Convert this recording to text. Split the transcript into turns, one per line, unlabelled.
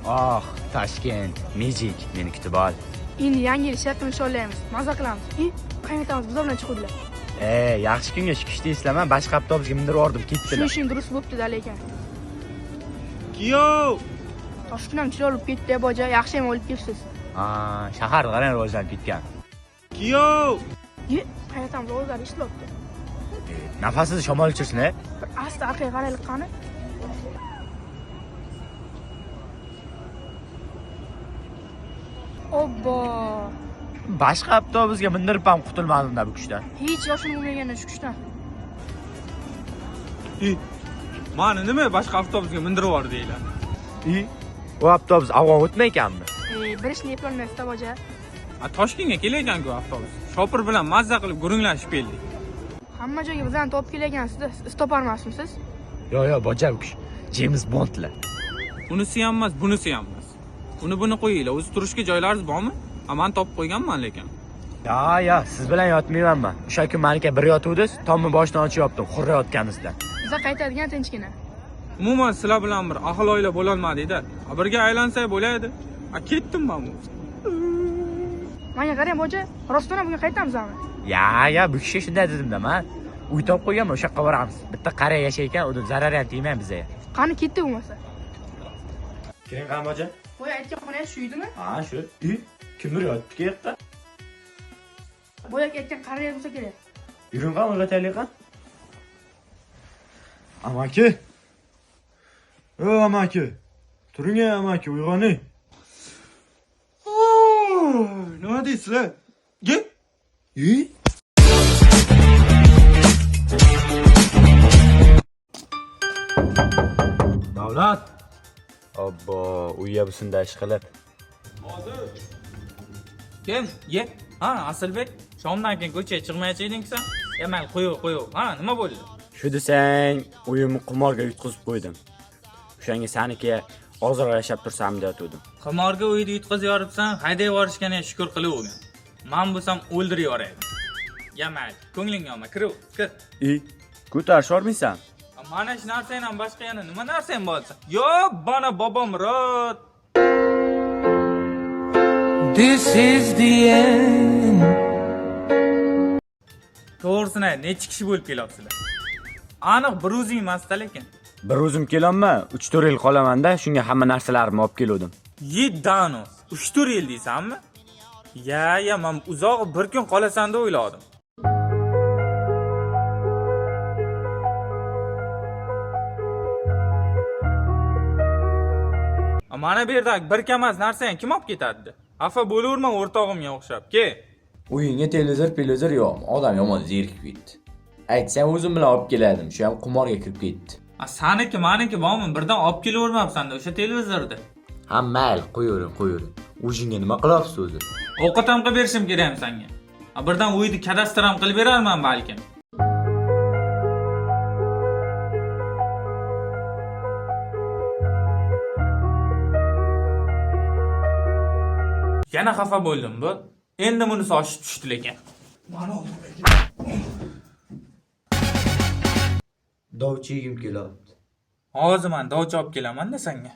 Oh, Toshkent, Magic meni kutib ol.
Endi yangi yil shartni nishonlaymiz. Maza qilamiz. Qaynotamiz bizlar bilan chiquvdilar.
Yaxshi kunga shukushni eslaman, boshqa avtobusga mindirib yubordim,
Shu
ketdilar.
ishing durust bo'pti-da lekin.
Kiyov!
Toshkent ham chiroyli ketdi, boja, yaxshi ham olib kelibsiz.
Shahar qarang rivojlanib ketgan.
Kiyov!
Qaynotamiz o'zlari ishlayapti.
Nafasini shamol uchirsin,
Bir asta orqaga qaraylik qani. Obbo.
Boshqa avtobusga mindirib ham qutulmadim-da bu kuchdan.
Hech yoshim bo'lmagandan shu kuchdan.
Mani nima boshqa avtobusga mindirib yubordi deylar.
U avtobus afg'on o'tmay ekanmi?
Bir ishni eplolmaysiz-da, boja.
Toshkentga kelayotgan-ku avtobus. Shopir bilan mazza qilib guringlashib keldik.
Hamma joyga bizlarni topib kelgansiz-da, siz toparmasmisiz?
Yo'q, boja bu kuch. James Bondlar.
Unisi ham emas, bunisi ham emas. Buni qo'yinglar. O'zi turishga joylaringiz bormi? Men topib qo'yganman lekin.
Yo'q, siz bilan yotmaymanman. O'sha kun malika bir yotuvdingiz, tomni boshdan ochyaptim, xurrayotganingizdan.
Bizlar qaytadigan tinchgina.
Umuman sizlar bilan bir ahil oila bo'la olmadik-da. Birga aylansak bo'laydi. Ketdim men.
Menga qarang, boja, rostdan ham bugun qaytamizmi?
Bu kishi shunday dedim-da, men uy topib qo'yganman, o'sha yoqqa boramiz. Bitta qari yashaykan, uni zarar ham tegmaydi bizga.
Qani ketdi bo'lmasa.
Keling qani boja?
Qo'y aytgan xonangiz shu edimi?
Shu. Kimdir yotibdi bu yoqda.
Boyagi aytgan qariya bo'lsa kerak.
Yuring qani uyg'otaylik qani. Amaki. Amaki. Turing amaki, uyg'oning.
Nima deysizlar? Gel.
Davlat. Obbo, uyga busunday ish qilib.
Kim? Ye. Asilbek, shomdan keyin ko'chaga chiqmaychi eding sen? Mayli, qo'yib. Nima bo'ldi?
Shu desang, uyimni qimorga yutqizib qo'ydim. O'shanga saniki ozroq yashab tursam deyotgandim.
Qimorga uyda yutqazib yoribsan, haydab yuborishgani shukr qilavergan. Men bo'lsam o'ldirib yuboraydim. Mayli, ko'nglingga olma, kir.
Ko'tarish olmaysan?
Mana shu narsangdan boshqa yana nima narsang bo'lsa? Yo, bana bobom rot.
This is the end.
To'g'risini necha kishi bo'lib kelyapsizlar? Aniq bir o'zing emas-da lekin.
Bir o'zim kelolman, 3-4 yil qolaman-da, shunga hamma narsalarimni olib keldim.
Dano, 3-4 yil deysanmi? Men uzoq bir kun qolasan deb o'yladim. Mana bu yerda bir kamas narsani kim olib ketadi? Afa bo'laverman o'rtog'imga o'xshab.
Uyingga televizor yo'qmi? Odam yomon zerikib ketdi. Aytsam o'zim bilan olib keladim, shu ham qimorga kirib ketdi.
Saniki, meniki bormi? Birdan olib kelavermabsan-da o'sha televizorda.
Mayli, qo'yaver. O'zingga nima qilyapsiz o'zi?
Ovqat ham qilib berishim kerakmi senga? Birdan uyni kadastr ham qilib berarman balkim. Yana xafa bo'ldim bu. Endi bunisi oshib tushdi lekin. Mana
Dovchi yegim kelyapti.
hozir men dovchi olib kelaman-da senga.